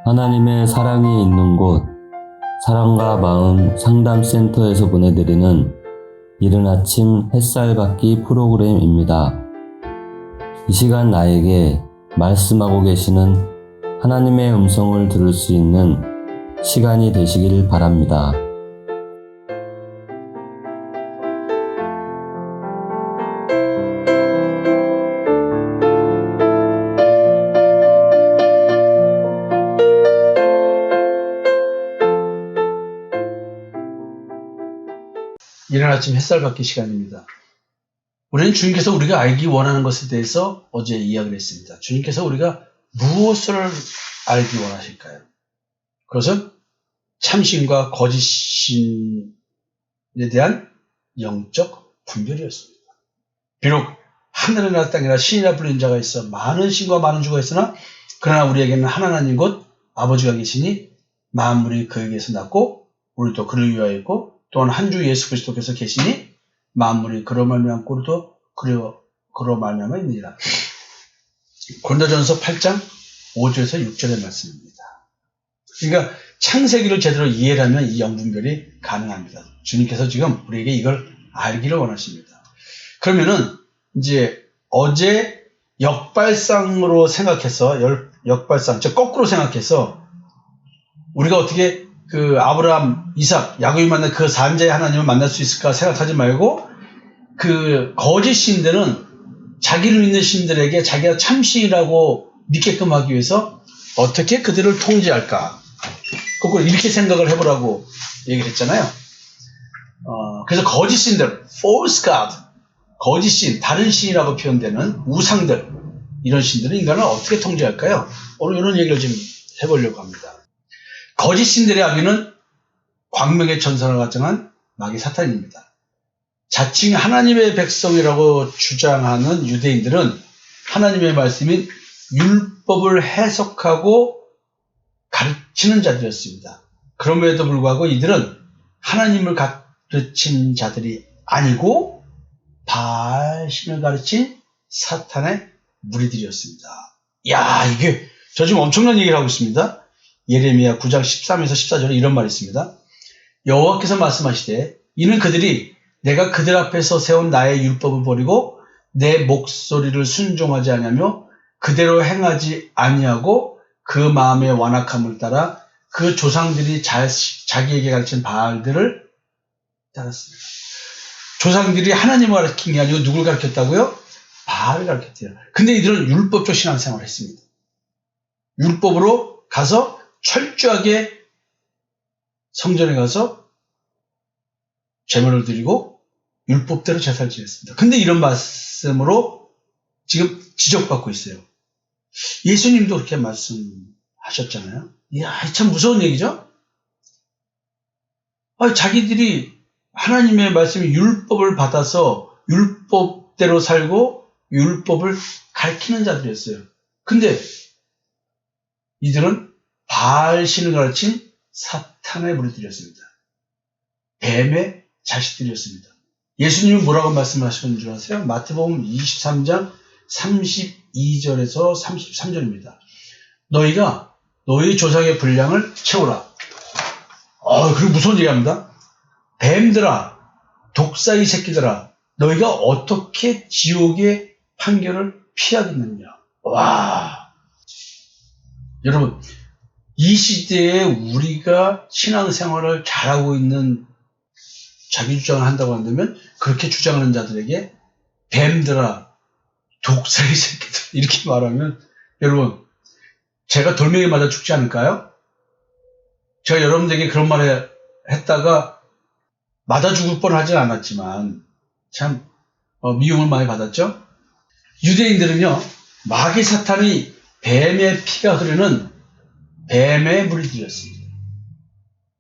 하나님의 사랑이 있는 곳, 사랑과 마음 상담센터에서 보내드리는 이른 아침 햇살 받기 프로그램입니다. 이 시간 나에게 말씀하고 계시는 하나님의 음성을 들을 수 있는 시간이 되시길 바랍니다. 이른 아침 햇살 받기 시간입니다. 우리는 주님께서 우리가 알기 원하는 것에 대해서 어제 이야기를 했습니다. 주님께서 우리가 무엇을 알기 원하실까요? 그것은 참신과 거짓신에 대한 영적 분별이었습니다. 비록 하늘이나 땅이나 신이라 불리는 자가 있어 많은 신과 많은 주가 있으나 그러나 우리에게는 하나님 곧 아버지가 계시니 만물이 그에게서 났고 우리도 그를 위하여 있고 또한 한 주 예수 그리스도께서 계시니 만물이 그로 말미암고 우리도 그로 말미암아 있느니라. 고린도전서 8장 5절에서 6절의 말씀입니다. 그러니까 창세기를 제대로 이해하면 이 영분별이 가능합니다. 주님께서 지금 우리에게 이걸 알기를 원하십니다. 그러면은 이제 어제 역발상으로 생각해서 역발상, 즉 거꾸로 생각해서 우리가 어떻게 그 아브라함, 이삭, 야곱이 만난 그 산자의 하나님을 만날 수 있을까 생각하지 말고 그 거짓 신들은 자기를 믿는 신들에게 자기가 참신이라고 믿게끔 하기 위해서 어떻게 그들을 통제할까? 거꾸로 이렇게 생각을 해보라고 얘기를 했잖아요. 그래서 거짓 신들, false god, 거짓 신, 다른 신이라고 표현되는 우상들, 이런 신들은 인간을 어떻게 통제할까요? 오늘 이런 얘기를 좀 해보려고 합니다. 거짓 신들의 아비는 광명의 전선을 가정한 마귀 사탄입니다. 자칭 하나님의 백성이라고 주장하는 유대인들은 하나님의 말씀인 율법을 해석하고 가르치는 자들이었습니다. 그럼에도 불구하고 이들은 하나님을 가르친 자들이 아니고 바알신을 가르친 사탄의 무리들이었습니다. 야, 이게 저 지금 엄청난 얘기를 하고 있습니다. 예레미야 9장 13에서 14절에 이런 말이 있습니다. 여호와께서 말씀하시되 이는 그들이 내가 그들 앞에서 세운 나의 율법을 버리고 내 목소리를 순종하지 아니하며 그대로 행하지 아니하고 그 마음의 완악함을 따라 그 조상들이 자기에게 가르친 바알들을 따랐습니다. 조상들이 하나님을 가르친 게 아니고 누굴 가르쳤다고요? 바알을 가르쳤대요. 근데 이들은 율법적 신앙생활을 했습니다. 율법으로 가서 철저하게 성전에 가서 제물을 드리고 율법대로 제사를 지냈습니다. 근데 이런 말씀으로 지금 지적받고 있어요. 예수님도 그렇게 말씀하셨잖아요. 이야, 참 무서운 얘기죠? 자기들이 하나님의 말씀이 율법을 받아서 율법대로 살고 율법을 가르치는 자들이었어요. 근데 이들은 바알신을 가르친 사탄의 무리들이었습니다. 뱀의 자식들이었습니다. 예수님은 뭐라고 말씀하시는 줄 아세요? 마태복음 23장 32절에서 33절입니다. 너희가 너희 조상의 분량을 채우라. 그리고 무서운 얘기합니다. 뱀들아, 독사의 새끼들아, 너희가 어떻게 지옥의 판결을 피하겠느냐. 와, 여러분, 이 시대에 우리가 신앙생활을 잘하고 있는 자기 주장을 한다고 한다면 그렇게 주장하는 자들에게 뱀들아, 독사의 새끼들 이렇게 말하면 여러분, 제가 돌멩이 맞아 죽지 않을까요? 제가 여러분들에게 그런 말을 했다가 맞아 죽을 뻔하진 않았지만 참 미움을 많이 받았죠. 유대인들은요, 마귀 사탄이 뱀의 피가 흐르는 뱀의 무리들이었습니다.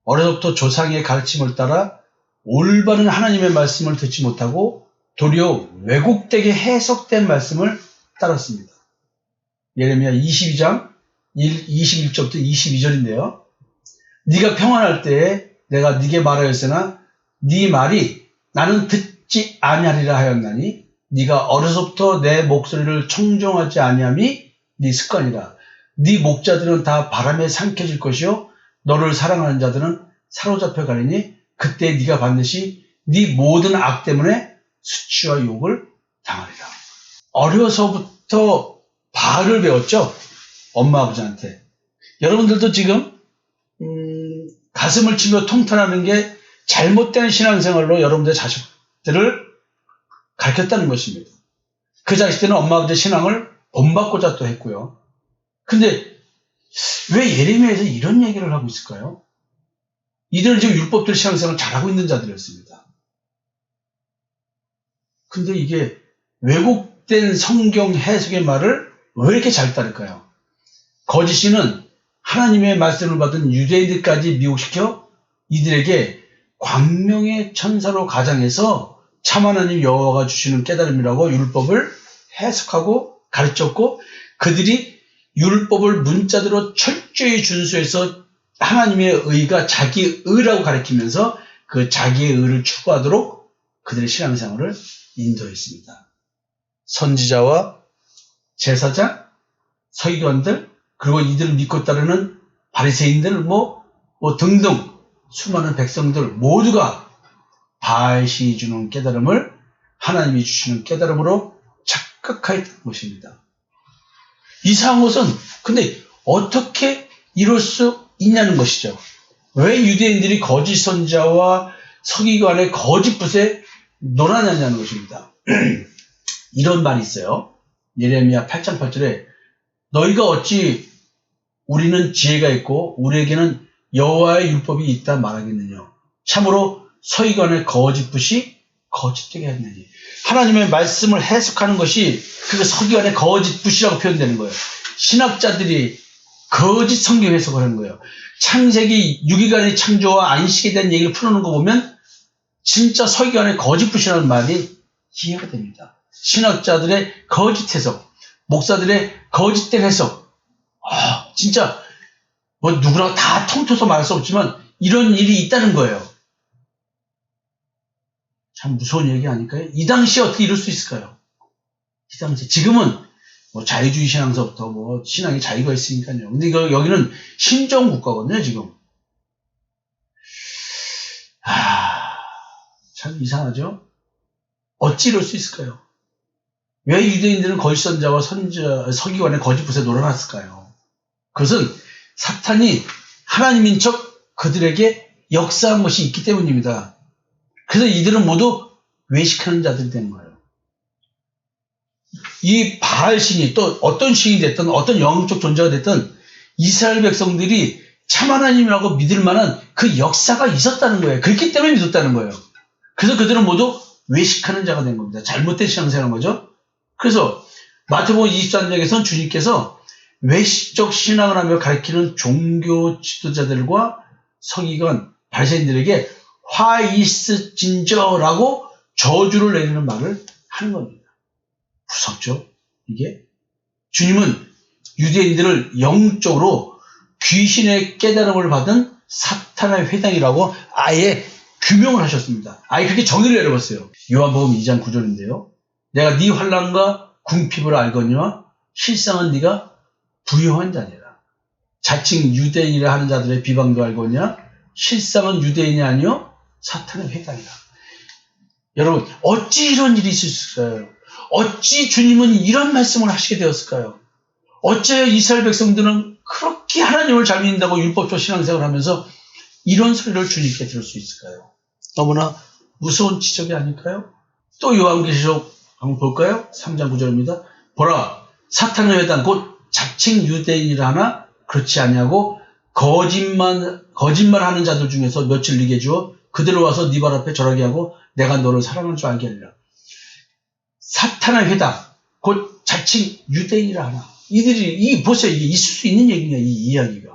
어려서부터 조상의 가르침을 따라 올바른 하나님의 말씀을 듣지 못하고 도리어 왜곡되게 해석된 말씀을 따랐습니다. 예레미야 22장 21절부터 22절인데요. 네가 평안할 때에 내가 네게 말하였으나 네 말이 나는 듣지 아니하리라 하였나니 네가 어려서부터 내 목소리를 청종하지 아니함이 네 습관이라. 네 목자들은 다 바람에 삼켜질 것이요 너를 사랑하는 자들은 사로잡혀 가리니 그때 네가 반드시 네 모든 악 때문에 수치와 욕을 당하리라. 어려서부터 바알을 배웠죠. 엄마 아버지한테. 여러분들도 지금 가슴을 치며 통탄하는 게 잘못된 신앙생활로 여러분들의 자식들을 가르쳤다는 것입니다. 그 자식들은 엄마 아버지의 신앙을 본받고자 또 했고요. 근데 왜 예레미야에서 이런 얘기를 하고 있을까요? 이들은 지금 율법들 신앙생활을 잘하고 있는 자들이었습니다. 근데 이게 왜곡된 성경 해석의 말을 왜 이렇게 잘 따를까요? 거짓신은 하나님의 말씀을 받은 유대인들까지 미혹시켜 이들에게 광명의 천사로 가장해서 참 하나님 여호와가 주시는 깨달음이라고 율법을 해석하고 가르쳤고 그들이 율법을 문자대로 철저히 준수해서 하나님의 의가 자기 의라고 가르치면서 그 자기의 의를 추구하도록 그들의 신앙생활을 인도했습니다. 선지자와 제사장, 서기관들, 그리고 이들을 믿고 따르는 바리새인들 등등 수많은 백성들 모두가 바알신이 주는 깨달음을 하나님이 주시는 깨달음으로 착각하였던 것입니다. 이상한 것은 근데 어떻게 이룰 수 있냐는 것이죠. 왜 유대인들이 거짓 선지자와 서기관의 거짓 붓에 놀아나냐는 것입니다. 이런 말이 있어요. 예레미야 8장 8절에 너희가 어찌 우리는 지혜가 있고 우리에게는 여호와의 율법이 있다 말하겠느냐. 참으로 서기관의 거짓 붓이 거짓되게 하느니. 하나님의 말씀을 해석하는 것이 그 서기관의 거짓 붓이라고 표현되는 거예요. 신학자들이 거짓 성경 해석을 하는 거예요. 창세기 6일간의 창조와 안식에 대한 얘기를 풀어놓은 거 보면 진짜 서기관의 거짓 붓이라는 말이 이해가 됩니다. 신학자들의 거짓 해석, 목사들의 거짓된 해석. 진짜 누구나 다 통틀어서 말할 수 없지만 이런 일이 있다는 거예요. 참 무서운 얘기 아닐까요? 이 당시에 어떻게 이럴 수 있을까요? 이 당시에. 지금은 자유주의 신앙서부터 신앙의 자유가 있으니까요. 근데 여기는 신정국가거든요, 지금. 참 이상하죠? 어찌 이럴 수 있을까요? 왜 유대인들은 거짓 선자와 서기관의 거짓 붓에 놀아났을까요? 그것은 사탄이 하나님인 척 그들에게 역사한 것이 있기 때문입니다. 그래서 이들은 모두 외식하는 자들이 된 거예요. 이 바알신이 또 어떤 신이 됐든 어떤 영적 존재가 됐든 이스라엘 백성들이 참 하나님이라고 믿을 만한 그 역사가 있었다는 거예요. 그렇기 때문에 믿었다는 거예요. 그래서 그들은 모두 외식하는 자가 된 겁니다. 잘못된 신앙생활한 거죠. 그래서 마태복음 23장에서는 주님께서 외식적 신앙을 하며 가르치는 종교 지도자들과 서기관, 바리새인들에게 화 있을진저라고 저주를 내리는 말을 하는 겁니다. 무섭죠? 이게? 주님은 유대인들을 영적으로 귀신의 깨달음을 받은 사탄의 회당이라고 아예 규명을 하셨습니다. 아예 그렇게 정의를 내려봤어요. 요한복음 2장 9절인데요. 내가 네 환난과 궁핍을 알거니와 실상은 네가 부유한 자니라. 자칭 유대인이라 하는 자들의 비방도 알거니와 실상은 유대인이 아니요 사탄의 회당이라. 여러분 어찌 이런 일이 있을 수 있을까요? 어찌 주님은 이런 말씀을 하시게 되었을까요? 어째 이스라엘 백성들은 그렇게 하나님을 잘 믿는다고 율법적 신앙생활을 하면서 이런 소리를 주님께 들을 수 있을까요? 너무나 무서운 지적이 아닐까요? 또 요한계시록 한번 볼까요? 3장 9절입니다. 보라 사탄의 회당 곧 자칭 유대인이라 하나 그렇지 아니하고 거짓말하는 자들 중에서 며칠 네게 주어 그들을 와서 네 발 앞에 절하게 하고 내가 너를 사랑하는 줄 알게 하리라. 사탄의 회당 곧 자칭 유대인이라 하나. 이들이 보세요. 이게 있을 수 있는 얘기냐 이 이야기가.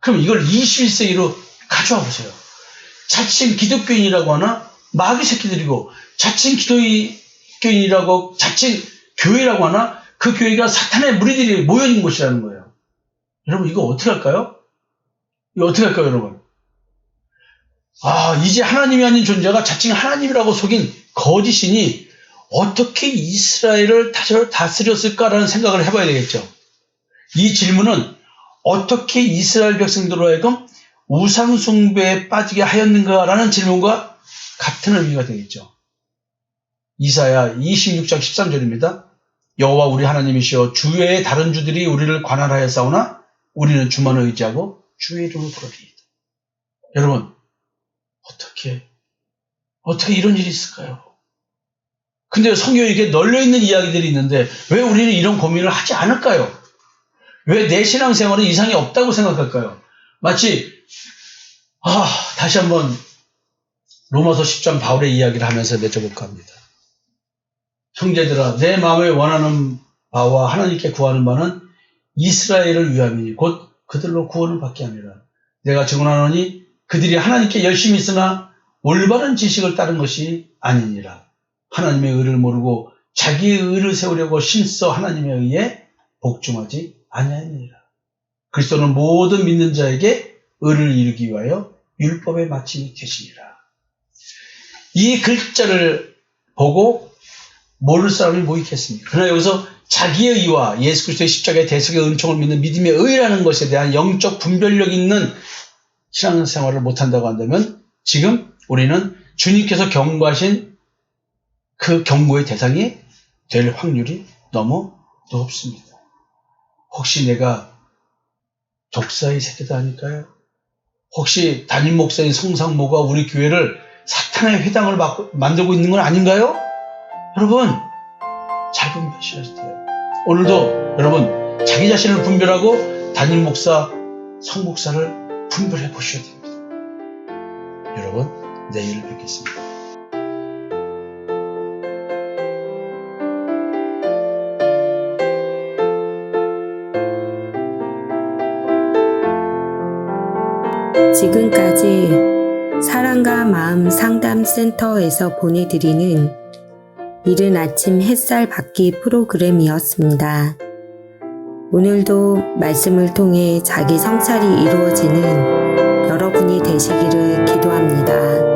그럼 이걸 21세기로 가져와 보세요. 자칭 기독교인이라고 하나 마귀 새끼들이고 자칭 기독교인이라고 자칭 교회라고 하나 그 교회가 사탄의 무리들이 모여 있는 곳이라는 거예요. 여러분 이거 어떻게 할까요? 이거 어떻게 할까요, 여러분? 이제 하나님이 아닌 존재가 자칭 하나님이라고 속인 거짓신이 어떻게 이스라엘을 다스렸을까라는 생각을 해봐야 되겠죠. 이 질문은 어떻게 이스라엘 백성들로 하여금 우상숭배에 빠지게 하였는가라는 질문과 같은 의미가 되겠죠. 이사야 26장 13절입니다. 여호와 우리 하나님이시여 주 외에 다른 주들이 우리를 관할하여 싸우나 우리는 주만 의지하고 주의 이름을 부르리이다. 여러분 어떻게 이런 일이 있을까요? 근데 성경에 이렇게 널려있는 이야기들이 있는데 왜 우리는 이런 고민을 하지 않을까요? 왜 내 신앙생활은 이상이 없다고 생각할까요? 마치 다시 한번 로마서 10장 바울의 이야기를 하면서 맺어볼까 합니다. 형제들아 내 마음에 원하는 바와 하나님께 구하는 바는 이스라엘을 위함이니 곧 그들로 구원을 받게 함이라. 내가 증언하노니 그들이 하나님께 열심히 있으나 올바른 지식을 따른 것이 아니니라. 하나님의 의를 모르고 자기의 의를 세우려고 심써 하나님의 의에 복종하지 아니하니라. 그리스도는 모든 믿는 자에게 의를 이루기 위하여 율법의 마침이 되시니라. 이 글자를 보고 모를 사람이 뭐 있겠습니까? 그러나 여기서 자기의 의와 예수 그리스도의 십자가의 대속의 은총을 믿는 믿음의 의라는 것에 대한 영적 분별력 있는 신앙생활을 못한다고 한다면 지금 우리는 주님께서 경고하신 그 경고의 대상이 될 확률이 너무 높습니다. 혹시 내가 독사의 세대가 아닐까요? 혹시 담임 목사인 성상모가 우리 교회를 사탄의 회당을 만들고 있는 건 아닌가요? 여러분 잘 분별하셔야 돼요. 오늘도 여러분 자기 자신을 분별하고 담임 목사, 성목사를 분별해 보셔야 됩니다. 여러분 내일 뵙겠습니다. 지금까지 사랑과 마음 상담센터에서 보내드리는 이른 아침 햇살 받기 프로그램이었습니다. 오늘도 말씀을 통해 자기 성찰이 이루어지는 여러분이 되시기를 기도합니다.